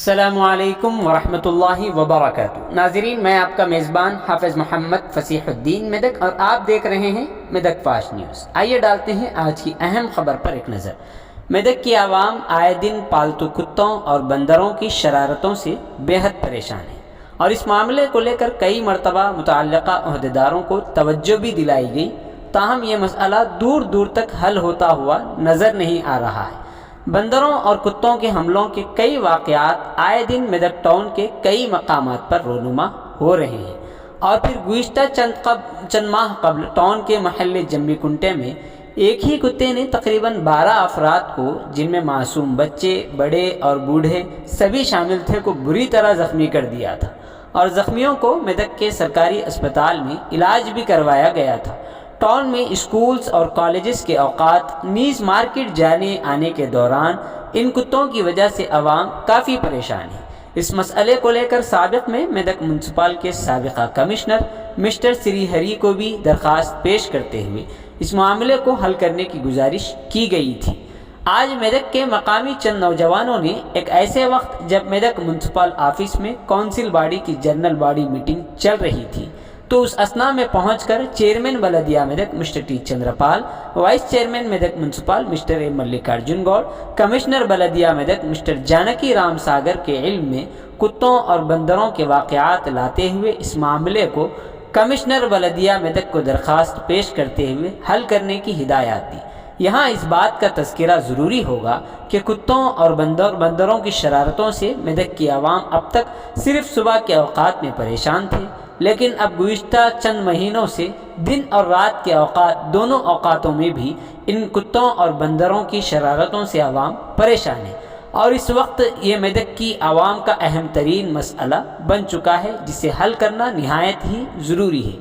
अस्सलामुअलैकुम वरहमतुल्लाहि वबरकातुहू। नाज़रीन, मैं आपका मेज़बान हाफ़िज़ मोहम्मद फ़सीहुद्दीन मेदक और आप देख रहे हैं मेदक फास्ट न्यूज़। आइए डालते हैं आज की अहम खबर पर एक नज़र। मेदक की आवाम आए दिन पालतू कुत्तों और बंदरों की शरारतों से बेहद परेशान है और इस मामले को लेकर कई मरतबा मुतअल्लिक़ा अहदेदारों को तवज्जो भी दिलाई गई, ताहम ये मसला दूर दूर तक हल होता हुआ नज़र नहीं आ रहा है। बंदरों और कुत्तों के हमलों के कई वाक़यात आए दिन मेदक टाउन के कई मकामात पर रोनुमा हो रहे हैं और फिर गुज़िश्ता चंद माह कबल टाउन के महल्ले जम्मी कुंटे में एक ही कुत्ते ने तकरीबन 12 अफराद को, जिनमें मासूम बच्चे, बड़े और बूढ़े सभी शामिल थे, को बुरी तरह ज़ख्मी कर दिया था और ज़ख्मियों को मेदक के सरकारी अस्पताल में इलाज भी करवाया गया था। टाउन में स्कूल्स और कॉलेजेस के औकात नीज़ मार्केट जाने आने के दौरान इन कुत्तों की वजह से आवाम काफ़ी परेशान है। इस मसले को लेकर साबिक़ में मेदक म्यूनसिपल के साबिक़ा कमिश्नर मिस्टर श्रीहरी को भी दरख्वास्त पेश करते हुए इस मामले को हल करने की गुजारिश की गई थी। आज मेदक के मकामी चंद नौजवानों ने एक ऐसे वक्त जब मेदक म्यूनसिपल ऑफिस में काउंसिल बॉडी की जनरल बॉडी मीटिंग चल रही थी, तो उस असना में पहुंचकर चेयरमैन बलदिया Medak mister T Chandrapal, vice chairman Medak municipal mister A Mallikarjun Goud, commissioner बलदिया मेदक मिस्टर जानकी राम सागर के इल्म में कुत्तों और बंदरों के वाक़यात लाते हुए इस मामले को कमिश्नर बलदिया मेदक को दरख्वास्त पेश करते हुए हल करने की हिदायत दी। यहाँ इस बात का तज़किरा ज़रूरी होगा कि कुत्तों और बंदरों की शरारतों से मेदक की आवाम अब तक सिर्फ सुबह के औकात में परेशान थे, लेकिन अब गुज़िश्ता चंद महीनों से दिन और रात के औकात, दोनों औकातों में भी इन कुत्तों और बंदरों की शरारतों से आवाम परेशान है और इस वक्त ये मेदक की आवाम का अहम तरीन मसला बन चुका है, जिसे हल करना निहायत ही ज़रूरी है।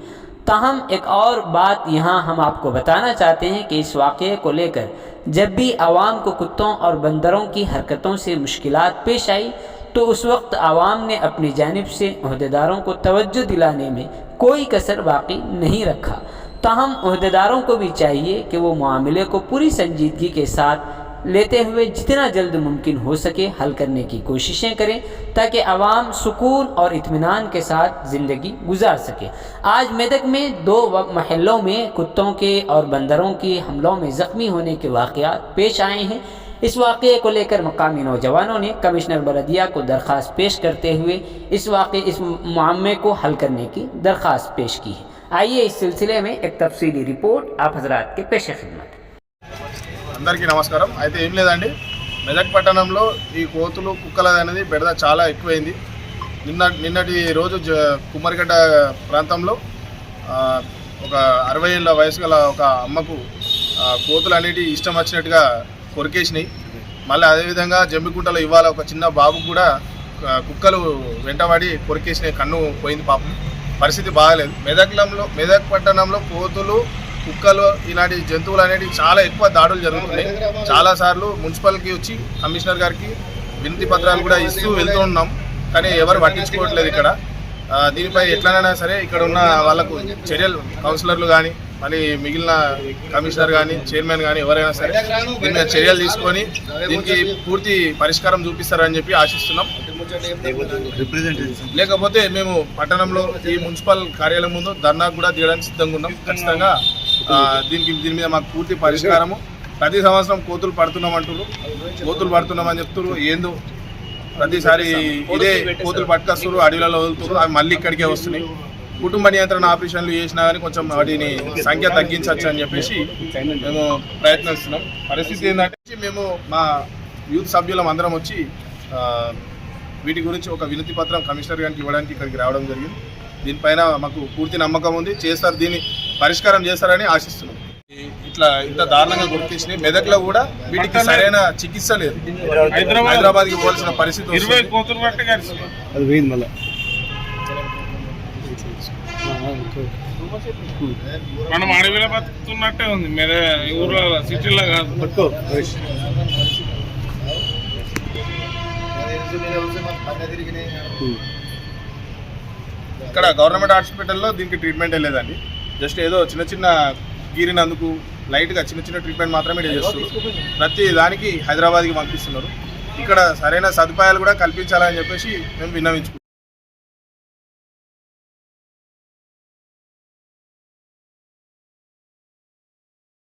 ताहम एक और बात यहाँ हम आपको बताना चाहते हैं कि इस वाक़े को लेकर जब भी आवाम को कुत्तों और बंदरों की हरकतों से मुश्किलात पेश आई, तो उस वक्त आवाम ने अपनी जानिब से अहदेदारों को तवज्जो दिलाने में कोई कसर बाकी नहीं रखा। ताहम अहदेदारों को भी चाहिए कि वो मामले को पूरी संजीदगी के साथ लेते हुए जितना जल्द मुमकिन हो सके हल करने की कोशिशें करें, ताकि आवाम सुकून और इत्मीनान के साथ ज़िंदगी गुजार सके। आज मेदक में 2 महलों में कुत्तों के और बंदरों के हमलों में ज़ख्मी होने के वाक़यात पेश आए हैं। इस वाक़े को लेकर मकामी नौजवानों ने कमिश्नर बलदिया को दरख्वास्त पेश करते हुए इस मामले को हल करने की दरख्वास्त पेश की है। आइए इस सिलसिले में एक तफसीली रिपोर्ट आप हज़रात के पेश खिदमत। అందరికీ నమస్కారం। అయితే ఏం లేదండి, మెదక్ పట్టణంలో ఈ కోతులు కుక్కలది అనేది బెడద చాలా ఎక్కువైంది. నిన్నటి రోజు కుమ్మరిగడ్డ ప్రాంతంలో ఒక 60 ఏళ్ళ వయసు గల ఒక అమ్మకు కోతులు అనేటివి ఇష్టం వచ్చినట్టుగా కొరికేసినాయి. మళ్ళీ అదేవిధంగా జమ్మికుంటలో ఇవాళ ఒక చిన్న బాబుకు కూడా కుక్కలు వెంటబడి కొరికేసినాయి, కన్ను పోయింది పాపం. పరిస్థితి బాగాలేదు. మెదక్ పట్టణంలో కోతులు, కుక్కలు ఇలాంటి జంతువులు అనేవి చాలా ఎక్కువ దాడులు జరుగుతున్నాయి. చాలాసార్లు మున్సిపల్కి వచ్చి కమిషనర్ గారికి వినతి పత్రాలు కూడా ఇస్తూ వెళ్తూ ఉన్నాం, కానీ ఎవరు పట్టించుకోవట్లేదు. ఇక్కడ దీనిపై ఎట్లనైనా సరే ఇక్కడ ఉన్న వాళ్ళకు చర్యలు, కౌన్సిలర్లు కానీ మళ్ళీ మిగిలిన కమిషనర్ కానీ చైర్మన్ కానీ ఎవరైనా సరే దీని మీద చర్యలు తీసుకొని దీనికి పూర్తి పరిష్కారం చూపిస్తారని చెప్పి ఆశిస్తున్నాం. లేకపోతే మేము పట్టణంలో ఈ మున్సిపల్ కార్యాలయం ముందు ధర్నాకు కూడా దిగడానికి సిద్ధంగా ఉన్నాం. ఖచ్చితంగా దీని మీద మాకు పూర్తి పరిష్కారము. ప్రతి సంవత్సరం కోతులు పడుతున్నామని చెప్తున్నారు. ఏందో ప్రతిసారి ఇదే కోతులు పట్టుకొస్తున్నారు, అడవిలలో వదులుతున్నారు, అవి మళ్ళీ ఇక్కడికే వస్తున్నాయి. కుటుంబ నియంత్రణ ఆపరేషన్లు చేసినా కానీ కొంచెం వాటిని సంఖ్య తగ్గించవచ్చు అని చెప్పేసి మేము ప్రయత్నిస్తున్నాం. పరిస్థితి ఏంటంటే మేము మా యూత్ సభ్యులం అందరం వచ్చి వీటి గురించి ఒక వినతి పత్రం కమిషనర్ గారికి ఇవ్వడానికి ఇక్కడికి రావడం జరిగింది. దీనిపైన మాకు పూర్తి నమ్మకం ఉంది, చేస్తారు, దీన్ని పరిష్కారం చేస్తారని ఆశిస్తున్నాం. ఇంత దారుణంగా గుర్తించినాయి. మెదక్లో కూడా వీటికి సరైన చికిత్స లేదు. హైదరాబాద్కి పోవాల్సిన పరిస్థితి. మనం అడవిలో బతుకుతున్నట్టే ఉంది, మీరే ఊర్లో సిటీలో కాదు. ఇక్కడ గవర్నమెంట్ హాస్పిటల్లో దీనికి ట్రీట్మెంట్ లేదండి. జస్ట్ ఏదో చిన్న గీరినందుకు లైట్గా చిన్న ట్రీట్మెంట్ మాత్రమే చేస్తున్నారు. ప్రతి దానికి హైదరాబాద్కి పంపిస్తున్నారు. ఇక్కడ సరైన సదుపాయాలు కూడా కల్పించాలని చెప్పేసి మేము విన్నవించుకుంటాం.